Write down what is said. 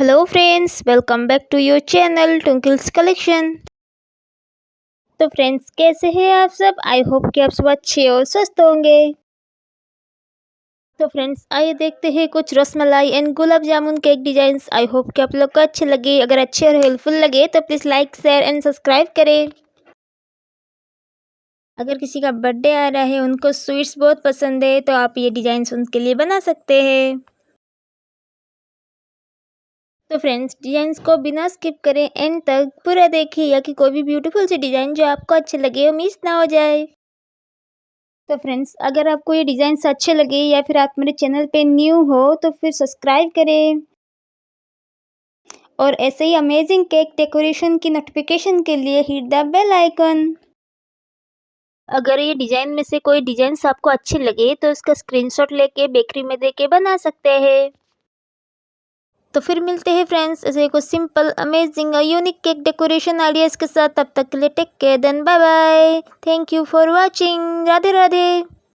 Hello friends, welcome back to your channel Twinkle's collection. तो friends, कैसे हैं आप सब? आई होप कि आप सब अच्छे और स्वस्थ होंगे। तो फ्रेंड्स, आइए देखते हैं कुछ rasmalai and gulab jamun cake designs. I hope कि आप लोग को अच्छे लगे। अगर अच्छे और हेल्पफुल लगे तो please like, share and subscribe करें। अगर किसी का बर्थडे आ रहा है, उनको स्वीट्स बहुत पसंद है, तो आप ये डिजाइंस उनके लिए बना सकते हैं। तो फ्रेंड्स, डिजाइंस को बिना स्किप करें एंड तक पूरा देखिए, या कि कोई भी ब्यूटीफुल सी डिज़ाइन जो आपको अच्छे लगे वो मिस ना हो जाए। तो फ्रेंड्स, अगर आपको ये डिज़ाइंस अच्छे लगे या फिर आप मेरे चैनल पे न्यू हो तो फिर सब्सक्राइब करें। और ऐसे ही अमेजिंग केक डेकोरेशन की नोटिफिकेशन के लिए हिट द बेल आइकन। अगर ये डिज़ाइन में से कोई डिज़ाइंस आपको अच्छे लगे तो उसका स्क्रीनशॉट लेके बेकरी में देके बना सकते हैं। तो फिर मिलते हैं फ्रेंड्स ऐसे कुछ सिंपल अमेजिंग और यूनिक केक डेकोरेशन आइडियाज़ के साथ। तब तक के लिए take care, then bye bye. Thank you for watching. Radhe Radhe.